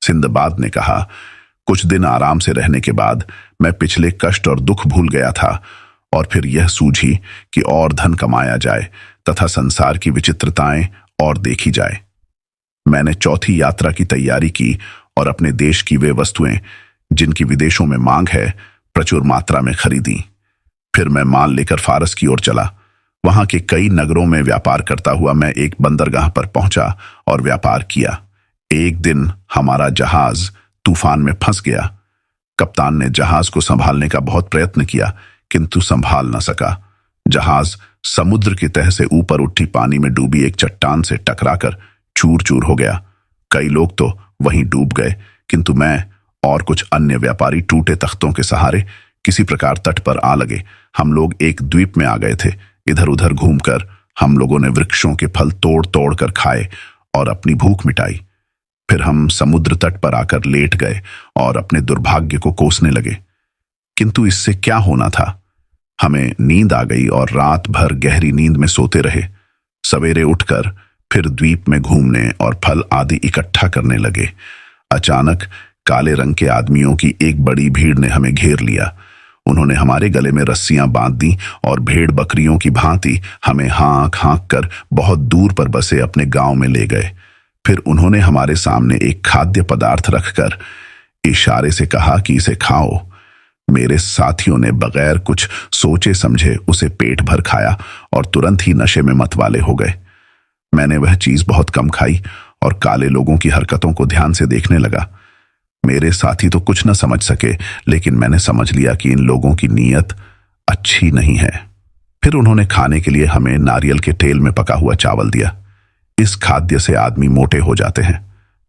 Sinbad ने कहा। कुछ दिन आराम से रहने के बाद मैं पिछले कष्ट और दुख भूल गया था और फिर यह सूझी कि और धन कमाया जाए तथा संसार की विचित्रताएं और देखी जाए। मैंने चौथी यात्रा की तैयारी की और अपने देश की वे वस्तुएं जिनकी विदेशों में मांग है प्रचुर मात्रा में खरीदी। फिर मैं माल लेकर फारस की ओर चला। वहां के कई नगरों में व्यापार करता हुआ मैं एक बंदरगाह पर पहुंचा और व्यापार किया। एक दिन हमारा जहाज तूफान में फंस गया। कप्तान ने जहाज को संभालने का बहुत प्रयत्न किया किंतु संभाल न सका। जहाज समुद्र की तह से ऊपर उठी पानी में डूबी एक चट्टान से टकराकर चूर चूर हो गया। कई लोग तो वहीं डूब गए किंतु मैं और कुछ अन्य व्यापारी टूटे तख्तों के सहारे किसी प्रकार तट पर आ लगे। हम लोग एक द्वीप में आ गए थे। इधर उधर घूमकर हम लोगों ने वृक्षों के फल तोड़ तोड़ कर खाए और अपनी भूख मिटाई। फिर हम समुद्र तट पर आकर लेट गए और अपने दुर्भाग्य को कोसने लगे। किंतु इससे क्या होना था? हमें नींद आ गई और रात भर गहरी नींद में सोते रहे। सवेरे उठकर फिर द्वीप में घूमने और फल आदि इकट्ठा करने लगे। अचानक काले रंग के आदमियों की एक बड़ी भीड़ ने हमें घेर लिया। उन्होंने हमारे गले में रस्सियां बांध दी और भेड़ बकरियों की भांति हमें हाँक हाँक कर बहुत दूर पर बसे अपने गांव में ले गए। फिर उन्होंने हमारे सामने एक खाद्य पदार्थ रखकर इशारे से कहा कि इसे खाओ। मेरे साथियों ने बगैर कुछ सोचे समझे उसे पेट भर खाया और तुरंत ही नशे में मतवाले हो गए। मैंने वह चीज बहुत कम खाई और काले लोगों की हरकतों को ध्यान से देखने लगा। मेरे साथी तो कुछ न समझ सके लेकिन मैंने समझ लिया कि इन लोगों की नीयत अच्छी नहीं है। फिर उन्होंने खाने के लिए हमें नारियल के तेल में पका हुआ चावल दिया। इस खाद्य से आदमी मोटे हो जाते हैं।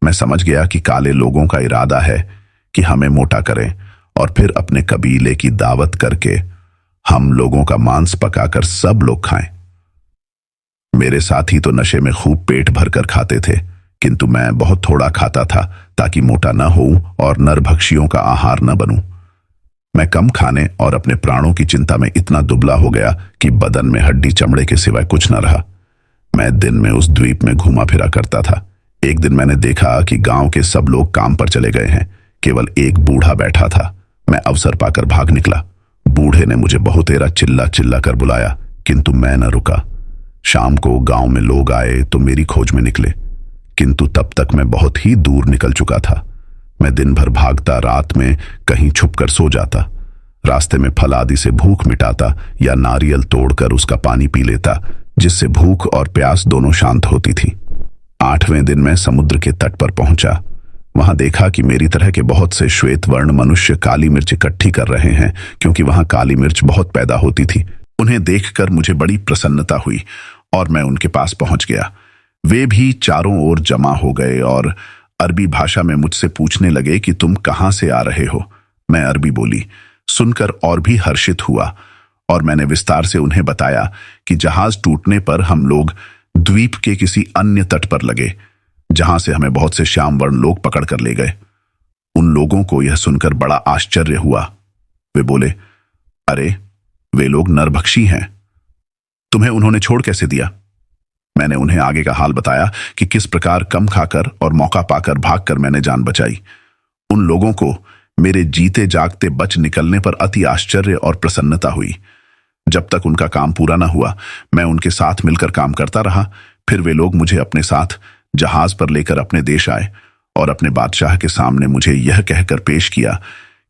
मैं समझ गया कि काले लोगों का इरादा है कि हमें मोटा करें और फिर अपने कबीले की दावत करके हम लोगों का मांस पकाकर सब लोग खाएं। मेरे साथी तो नशे में खूब पेट भरकर खाते थे किंतु मैं बहुत थोड़ा खाता था ताकि मोटा न होऊं और नरभक्षियों का आहार न बनूं। मैं कम खाने और अपने प्राणों की चिंता में इतना दुबला हो गया कि बदन में हड्डी चमड़े के सिवाय कुछ न रहा। मैं दिन में उस द्वीप में घूमा फिरा करता था। एक दिन मैंने देखा कि गांव के सब लोग काम पर चले गए हैं। केवल एक बूढ़ा बैठा था। मैं अवसर पाकर भाग निकला। बूढ़े ने मुझे बहुत देर चिल्ला चिल्ला कर बुलाया किंतु मैं न रुका। शाम को गांव में लोग आए तो मेरी खोज में निकले किंतु तब तक मैं बहुत ही दूर निकल चुका था। मैं दिन भर भागता, रात में कहीं छुपकर सो जाता, रास्ते में फल आदि से भूख मिटाता या नारियल तोड़कर उसका पानी पी लेता जिससे भूख और प्यास दोनों शांत होती थी। 8वें दिन मैं समुद्र के तट पर पहुंचा। वहां देखा कि मेरी तरह के बहुत से श्वेत वर्ण मनुष्य काली मिर्च इकट्ठी कर रहे हैं क्योंकि वहां काली मिर्च बहुत पैदा होती थी। उन्हें देखकर मुझे बड़ी प्रसन्नता हुई और मैं उनके पास पहुंच गया। वे भी चारों ओर जमा हो गए और अरबी भाषा में मुझसे पूछने लगे कि तुम कहां से आ रहे हो। मैं अरबी बोली। सुनकर और भी हर्षित हुआ और मैंने विस्तार से उन्हें बताया कि जहाज टूटने पर हम लोग द्वीप के किसी अन्य तट पर लगे जहां से हमें बहुत से श्याम वर्ण लोग पकड़ कर ले गए। उन लोगों को यह सुनकर बड़ा आश्चर्य हुआ। वे बोले, अरे वे लोग नरभक्षी हैं, तुम्हें उन्होंने छोड़ कैसे दिया? मैंने उन्हें आगे का हाल बताया कि किस प्रकार कम खाकर और मौका पाकर भागकर मैंने जान बचाई। उन लोगों को मेरे जीते जागते बच निकलने पर अति आश्चर्य और प्रसन्नता हुई। जब तक उनका काम पूरा न हुआ मैं उनके साथ मिलकर काम करता रहा। फिर वे लोग मुझे अपने साथ जहाज पर लेकर अपने देश आए और अपने बादशाह के सामने मुझे यह कहकर पेश किया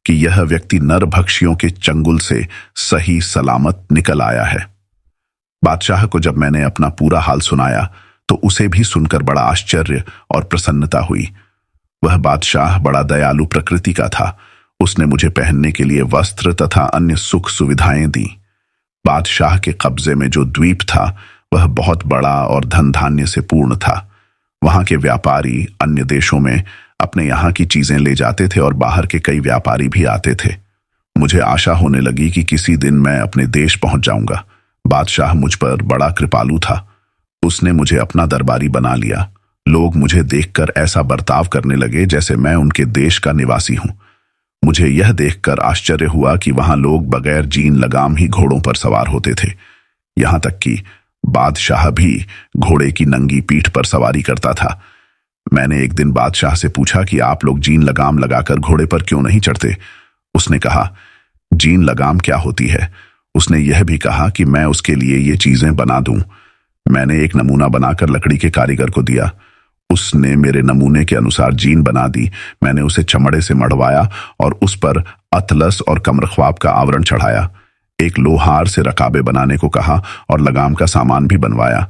कि यह व्यक्ति नरभक्षियों के चंगुल से सही सलामत निकल आया है। बादशाह को जब मैंने अपना पूरा हाल सुनाया तो उसे भी सुनकर बड़ा आश्चर्य और प्रसन्नता हुई। वह बादशाह बड़ा दयालु प्रकृति का था। उसने मुझे पहनने के लिए वस्त्र तथा अन्य सुख सुविधाएं दी। बादशाह के कब्जे में जो द्वीप था वह बहुत बड़ा और धन धान्य से पूर्ण था। वहां के व्यापारी अन्य देशों में अपने यहाँ की चीजें ले जाते थे और बाहर के कई व्यापारी भी आते थे। मुझे आशा होने लगी कि किसी दिन मैं अपने देश पहुंच जाऊंगा। बादशाह मुझ पर बड़ा कृपालु था। उसने मुझे अपना दरबारी बना लिया। लोग मुझे देखकर ऐसा बर्ताव करने लगे जैसे मैं उनके देश का निवासी हूं। मुझे यह देखकर आश्चर्य हुआ कि वहां लोग बगैर जीन लगाम ही घोड़ों पर सवार होते थे। यहां तक कि बादशाह भी घोड़े की नंगी पीठ पर सवारी करता था। मैंने एक दिन बादशाह से पूछा कि आप लोग जीन लगाम लगाकर घोड़े पर क्यों नहीं चढ़ते। उसने कहा, जीन लगाम क्या होती है। उसने यह भी कहा कि मैं उसके लिए ये चीजें बना दूं। मैंने एक नमूना बनाकर लकड़ी के कारीगर को दिया। उसने मेरे नमूने के अनुसार जीन बना दी। मैंने उसे चमड़े से मढ़वाया और उस पर अतलस और कमरख्वाब का आवरण चढ़ाया। एक लोहार से रकाबे बनाने को कहा और लगाम का सामान भी बनवाया।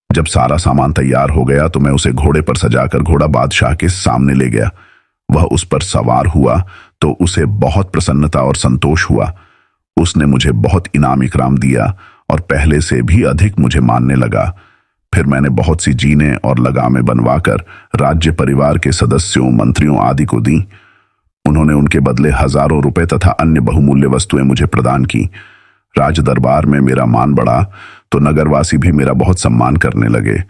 जब सारा सामान तैयार हो गया तो मैं उसे घोड़े पर सजाकर घोड़ा बादशाह के सामने ले गया। वह उस पर सवार हुआ तो उसे बहुत प्रसन्नता और संतोष हुआ। उसने मुझे बहुत इनाम इकराम दिया और पहले से भी अधिक मुझे मानने लगा। फिर मैंने बहुत सी जीनें और लगामें बनवाकर राज्य परिवार के सदस्यों, मंत्रियों आदि को दी। उन्होंने उनके बदले हजारों रुपए तथा अन्य बहुमूल्य वस्तुएं मुझे प्रदान की। राज दरबार में मेरा मान बढ़ा तो नगरवासी भी मेरा बहुत सम्मान करने लगे।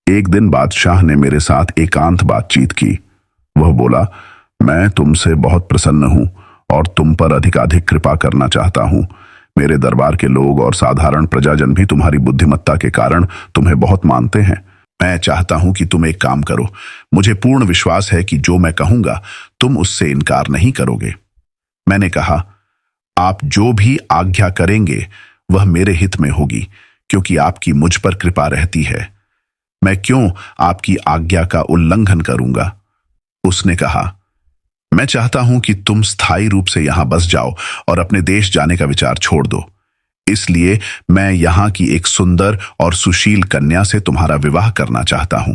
एक दिन बादशाह ने मेरे साथ एकांत बातचीत की। वह बोला, मैं तुमसे बहुत प्रसन्न हूं और तुम पर अधिकाधिक कृपा करना चाहता हूं। मेरे दरबार के लोग और साधारण प्रजाजन भी तुम्हारी बुद्धिमत्ता के कारण तुम्हें बहुत मानते हैं। मैं चाहता हूं कि तुम एक काम करो। मुझे पूर्ण विश्वास है कि जो मैं कहूंगा तुम उससे इनकार नहीं करोगे। मैंने कहा, आप जो भी आज्ञा करेंगे वह मेरे हित में होगी, क्योंकि आपकी मुझ पर कृपा रहती है। मैं क्यों आपकी आज्ञा का उल्लंघन करूंगा। उसने कहा, मैं चाहता हूं कि तुम स्थायी रूप से यहां बस जाओ और अपने देश जाने का विचार छोड़ दो। इसलिए मैं यहां की एक सुंदर और सुशील कन्या से तुम्हारा विवाह करना चाहता हूं।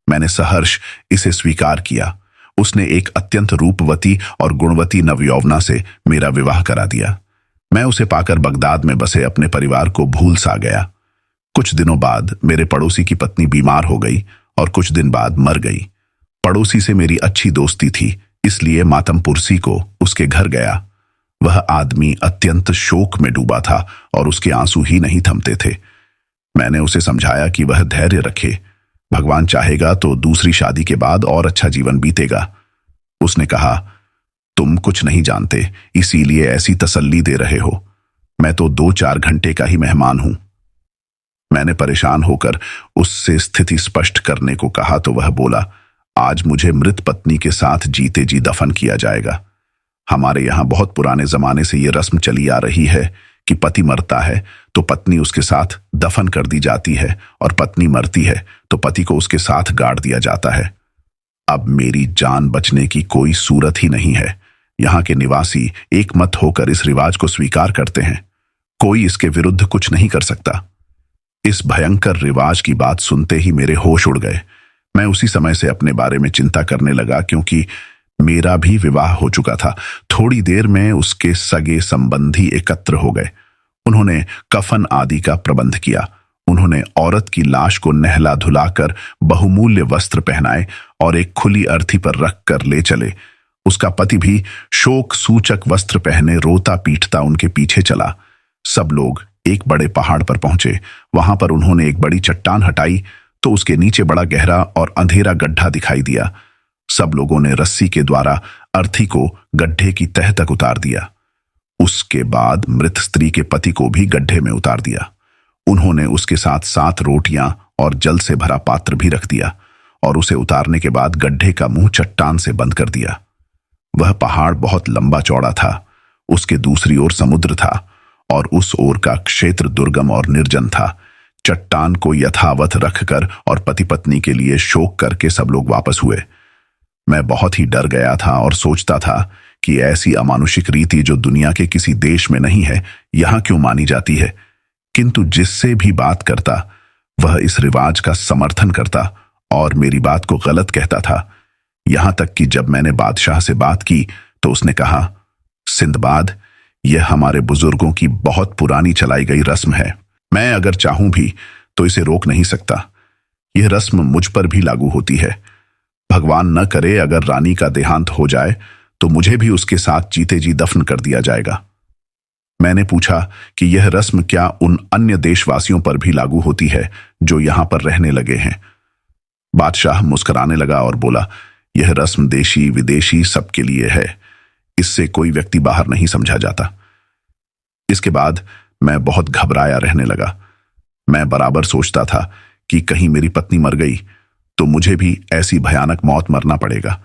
मैंने सहर्ष इसे स्वीकार किया। उसने एक अत्यंत रूपवती और गुणवती नवयौवना से मेरा विवाह करा दिया। मैं उसे पाकर बगदाद में बसे अपने परिवार को भूल सा गया। कुछ दिनों बाद मेरे पड़ोसी की पत्नी बीमार हो गई और कुछ दिन बाद मर गई। पड़ोसी से मेरी अच्छी दोस्ती थी, इसलिए मातम पुरसी को उसके घर गया। वह आदमी अत्यंत शोक में डूबा था और उसके आंसू ही नहीं थमते थे। मैंने उसे समझाया कि वह धैर्य रखे। भगवान चाहेगा तो दूसरी शादी के बाद और अच्छा जीवन बीतेगा। उसने कहा, तुम कुछ नहीं जानते, इसीलिए ऐसी तसल्ली दे रहे हो। मैं तो 2-4 घंटे का ही मेहमान हूं। मैंने परेशान होकर उससे स्थिति स्पष्ट करने को कहा तो वह बोला, आज मुझे मृत पत्नी के साथ जीते जी दफन किया जाएगा। हमारे यहां बहुत पुराने जमाने से यह रस्म चली आ रही है कि पति मरता है तो पत्नी उसके साथ दफन कर दी जाती है और पत्नी मरती है तो पति को उसके साथ गाड़ दिया जाता है। अब मेरी जान बचने की कोई सूरत ही नहीं है। यहाँ के निवासी एकमत होकर इस रिवाज को स्वीकार करते हैं। कोई इसके विरुद्ध कुछ नहीं कर सकता। इस भयंकर रिवाज की बात सुनते ही मेरे होश उड़ गए। मैं उसी समय से अपने बारे में चिंता करने लगा, क्योंकि मेरा भी विवाह हो चुका था। थोड़ी देर में उसके सगे संबंधी एकत्र हो गए। उन्होंने कफन आदि का प्रबंध किया। उन्होंने औरत की लाश को नहला धुलाकर बहुमूल्य वस्त्र पहनाए और एक खुली अर्थी पर रख कर ले चले। उसका पति भी शोक सूचक वस्त्र पहने रोता पीटता उनके पीछे चला। सब लोग एक बड़े पहाड़ पर पहुंचे। वहां पर उन्होंने एक बड़ी चट्टान हटाई तो उसके नीचे बड़ा गहरा और अंधेरा गड्ढा दिखाई दिया। सब लोगों ने रस्सी के द्वारा अर्थी को गड्ढे की तह तक उतार दिया। उसके बाद मृत स्त्री के पति को भी गड्ढे में उतार दिया। उन्होंने उसके साथ 7 रोटियां और जल से भरा पात्र भी रख दिया और उसे उतारने के बाद गड्ढे का मुंह चट्टान से बंद कर दिया। वह पहाड़ बहुत लंबा चौड़ा था। उसके दूसरी ओर समुद्र था और उस ओर का क्षेत्र दुर्गम और निर्जन था। चट्टान को यथावत रखकर और पति पत्नी के लिए शोक करके सब लोग वापस हुए। मैं बहुत ही डर गया था और सोचता था कि ऐसी अमानुषिक रीति जो दुनिया के किसी देश में नहीं है, यहां क्यों मानी जाती है। किंतु जिससे भी बात करता वह इस रिवाज का समर्थन करता और मेरी बात को गलत कहता था। यहां तक कि जब मैंने बादशाह से बात की तो उसने कहा, सिंदबाद, यह हमारे बुजुर्गों की बहुत पुरानी चलाई गई रस्म है। मैं अगर चाहूं भी तो इसे रोक नहीं सकता। यह रस्म मुझ पर भी लागू होती है। भगवान न करे अगर रानी का देहांत हो जाए तो मुझे भी उसके साथ जीते जी दफन कर दिया जाएगा। मैंने पूछा कि यह रस्म क्या उन अन्य देशवासियों पर भी लागू होती है जो यहां पर रहने लगे हैं। बादशाह मुस्कुराने लगा और बोला, यह रस्म देशी विदेशी सबके लिए है। इससे कोई व्यक्ति बाहर नहीं समझा जाता। इसके बाद मैं बहुत घबराया रहने लगा। मैं बराबर सोचता था कि कहीं मेरी पत्नी मर गई तो मुझे भी ऐसी भयानक मौत मरना पड़ेगा।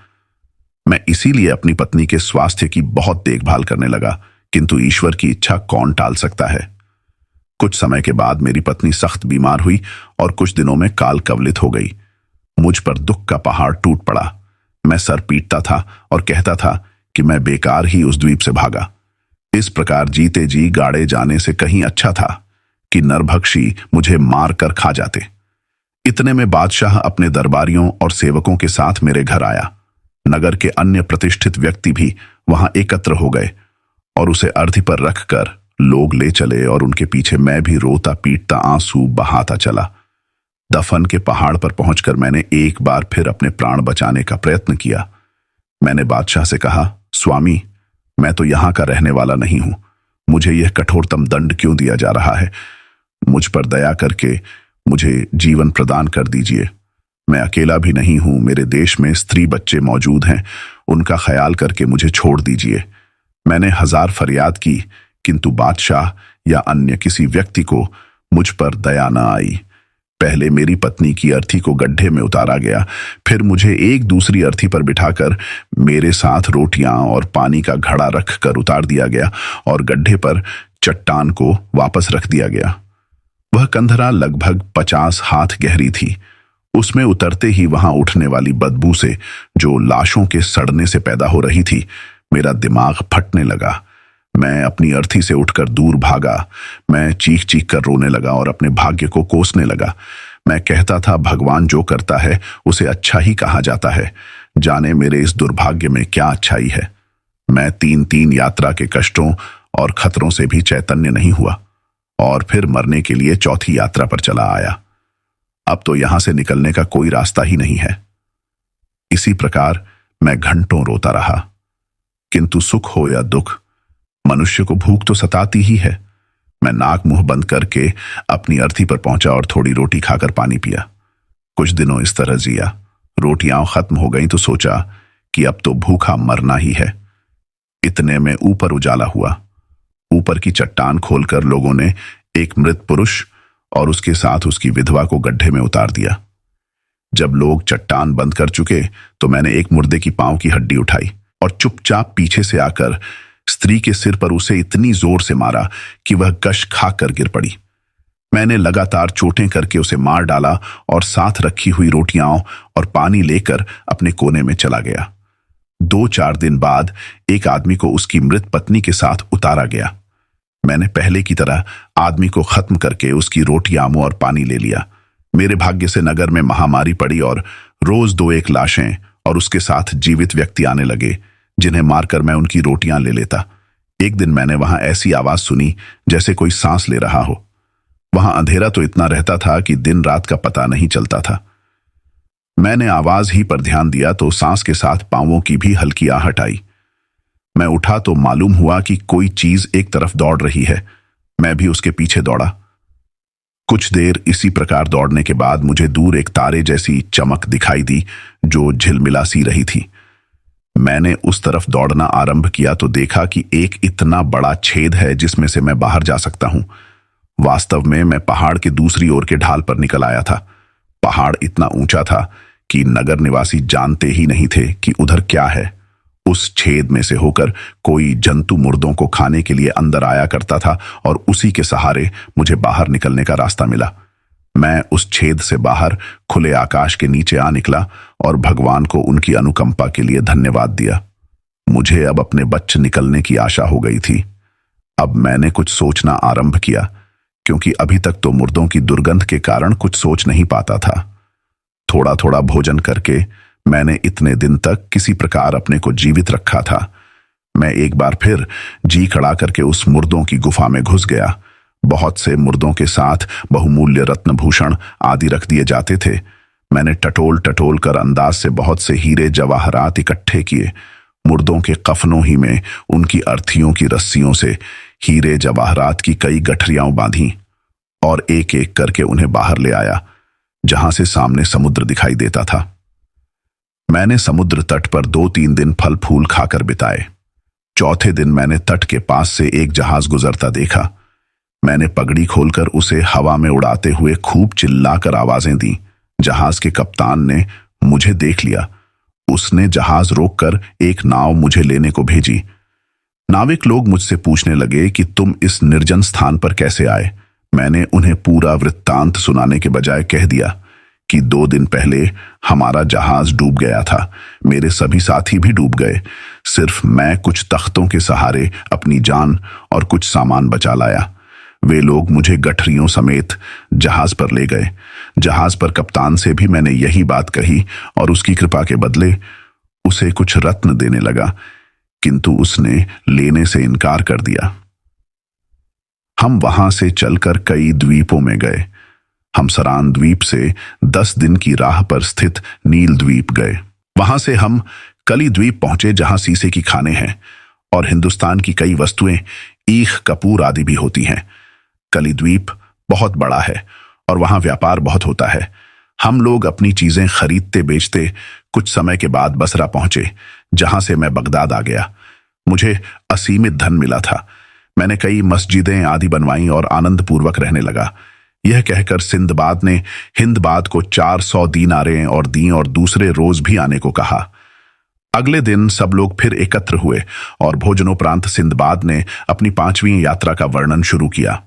मैं इसीलिए अपनी पत्नी के स्वास्थ्य की बहुत देखभाल करने लगा, किंतु ईश्वर की इच्छा कौन टाल सकता है। कुछ समय के बाद मेरी पत्नी सख्त बीमार हुई और कुछ दिनों में काल कवलित हो गई। मुझ पर दुख का पहाड़ टूट पड़ा। मैं सर पीटता था और कहता था कि मैं बेकार ही उस द्वीप से भागा। इस प्रकार जीते जी गाड़े जाने से कहीं अच्छा था कि नरभक्षी मुझे मार कर खा जाते। इतने में बादशाह अपने दरबारियों और सेवकों के साथ मेरे घर आया। नगर के अन्य प्रतिष्ठित व्यक्ति भी वहां एकत्र हो गए और उसे अर्थी पर रखकर लोग ले चले और उनके पीछे मैं भी रोता पीटता आंसू बहाता चला। दफन के पहाड़ पर पहुंचकर मैंने एक बार फिर अपने प्राण बचाने का प्रयत्न किया। मैंने बादशाह से कहा, स्वामी, मैं तो यहां का रहने वाला नहीं हूं, मुझे यह कठोरतम दंड क्यों दिया जा रहा है? मुझ पर दया करके मुझे जीवन प्रदान कर दीजिए। मैं अकेला भी नहीं हूं, मेरे देश में स्त्री बच्चे मौजूद हैं, उनका ख्याल करके मुझे छोड़ दीजिए। मैंने 1000 फरियाद की, किंतु बादशाह या अन्य किसी व्यक्ति को मुझ पर दया न आई। पहले मेरी पत्नी की अर्थी को गड्ढे में उतारा गया, फिर मुझे एक दूसरी अर्थी पर बिठाकर मेरे साथ रोटियां और पानी का घड़ा रखकर उतार दिया गया और गड्ढे पर चट्टान को वापस रख दिया गया। वह कंधरा लगभग 50 हाथ गहरी थी। उसमें उतरते ही वहां उठने वाली बदबू से, जो लाशों के सड़ने से पैदा हो रही थी, मेरा दिमाग फटने लगा। मैं अपनी अर्थी से उठकर दूर भागा। मैं चीख चीख कर रोने लगा और अपने भाग्य को कोसने लगा। मैं कहता था, भगवान जो करता है उसे अच्छा ही कहा जाता है, जाने मेरे इस दुर्भाग्य में क्या अच्छाई है। मैं 3 यात्रा के कष्टों और खतरों से भी चैतन्य नहीं हुआ और फिर मरने के लिए 4थी यात्रा पर चला आया। अब तो यहां से निकलने का कोई रास्ता ही नहीं है। इसी प्रकार मैं घंटों रोता रहा, किंतु सुख हो या दुख, मनुष्य को भूख तो सताती ही है। मैं नाक मुंह बंद करके अपनी अर्थी पर पहुंचा और थोड़ी रोटी खाकर पानी पिया। कुछ दिनों इस तरह जिया। रोटियां खत्म हो गईं तो सोचा कि अब तो भूखा मरना ही है। इतने में ऊपर उजाला हुआ। ऊपर की चट्टान खोलकर लोगों ने एक मृत पुरुष और उसके साथ उसकी विधवा को गड्ढे में उतार दिया। जब लोग चट्टान बंद कर चुके तो मैंने एक मुर्दे की पांव की हड्डी उठाई और चुपचाप पीछे से आकर स्त्री के सिर पर उसे इतनी जोर से मारा कि वह गश खाकर गिर पड़ी। मैंने लगातार चोटें करके उसे मार डाला और साथ रखी हुई रोटियां और पानी लेकर अपने कोने में चला गया। 2-4 दिन बाद एक आदमी को उसकी मृत पत्नी के साथ उतारा गया। मैंने पहले की तरह आदमी को खत्म करके उसकी रोटियां और पानी ले लिया। मेरे भाग्य से नगर में महामारी पड़ी और रोज 2-1 लाशें और उसके साथ जीवित व्यक्ति आने लगे, जिन्हें मारकर मैं उनकी रोटियां ले लेता। एक दिन मैंने वहां ऐसी आवाज सुनी जैसे कोई सांस ले रहा हो। वहां अंधेरा तो इतना रहता था कि दिन रात का पता नहीं चलता था। मैंने आवाज ही पर ध्यान दिया तो सांस के साथ पांवों की भी हल्की आहट आई। मैं उठा तो मालूम हुआ कि कोई चीज एक तरफ दौड़ रही है। मैं भी उसके पीछे दौड़ा। कुछ देर इसी प्रकार दौड़ने के बाद मुझे दूर एक तारे जैसी चमक दिखाई दी जो झिलमिला सी रही थी। मैंने उस तरफ दौड़ना आरंभ किया तो देखा कि एक इतना बड़ा छेद है जिसमें से मैं बाहर जा सकता हूं। वास्तव में मैं पहाड़ के दूसरी ओर के ढाल पर निकल आया था। पहाड़ इतना ऊंचा था कि नगर निवासी जानते ही नहीं थे कि उधर क्या है। उस छेद में से होकर कोई जंतु मुर्दों को खाने के लिए अंदर आया करता था और उसी के सहारे मुझे बाहर निकलने का रास्ता मिला। मैं उस छेद से बाहर खुले आकाश के नीचे आ निकला और भगवान को उनकी अनुकंपा के लिए धन्यवाद दिया। मुझे अब अपने बच्चे निकलने की आशा हो गई थी। अब मैंने कुछ सोचना आरंभ किया, क्योंकि अभी तक तो मुर्दों की दुर्गंध के कारण कुछ सोच नहीं पाता था। थोड़ा थोड़ा भोजन करके मैंने इतने दिन तक किसी प्रकार अपने को जीवित रखा था। मैं एक बार फिर जी खड़ा करके उस मुर्दों की गुफा में घुस गया। बहुत से मुर्दों के साथ बहुमूल्य रत्नभूषण आदि रख दिए जाते थे। मैंने टटोल टटोल कर अंदाज से बहुत से हीरे जवाहरात इकट्ठे किए। मुर्दों के कफनों ही में उनकी अर्थियों की रस्सियों से हीरे जवाहरात की कई गठरियां बांधी और एक एक करके उन्हें बाहर ले आया, जहां से सामने समुद्र दिखाई देता था। मैंने समुद्र तट पर 2-3 दिन फल फूल खाकर बिताए। चौथे दिन मैंने तट के पास से एक जहाज गुजरता देखा। मैंने पगड़ी खोलकर उसे हवा में उड़ाते हुए खूब चिल्लाकर आवाजें दी, जहाज के कप्तान ने मुझे देख लिया। उसने जहाज रोककर एक नाव मुझे लेने को भेजी। नाविक लोग मुझसे पूछने लगे कि तुम इस निर्जन स्थान पर कैसे आए। मैंने उन्हें पूरा वृत्तांत सुनाने के बजाय कह दिया कि 2 दिन पहले हमारा जहाज डूब गया था। मेरे सभी साथी भी डूब गए। सिर्फ मैं कुछ तख्तों के सहारे अपनी जान और कुछ सामान बचा लाया। वे लोग मुझे गठरियों समेत जहाज पर ले गए। जहाज पर कप्तान से भी मैंने यही बात कही और उसकी कृपा के बदले उसे कुछ रत्न देने लगा, किंतु उसने लेने से इनकार कर दिया। हम वहां से चलकर कई द्वीपों में गए। हम सरान द्वीप से 10 दिन की राह पर स्थित नील द्वीप गए। वहां से हम कली द्वीप पहुंचे, जहां शीशे की खानें हैं और हिंदुस्तान की कई वस्तुएं, ईख, कपूर आदि भी होती हैं। कली द्वीप बहुत बड़ा है और वहां व्यापार बहुत होता है। हम लोग अपनी चीजें खरीदते बेचते कुछ समय के बाद बसरा पहुंचे, जहां से मैं बगदाद आ गया। मुझे असीमित धन मिला था। मैंने कई मस्जिदें आदि बनवाई और आनंद पूर्वक रहने लगा। यह कहकर सिंदबाद ने हिंदबाद को 400 दीनारें और दी और दूसरे रोज भी आने को कहा। अगले दिन सब लोग फिर एकत्र हुए और भोजनोपरांत सिंदबाद ने अपनी 5वीं यात्रा का वर्णन शुरू किया।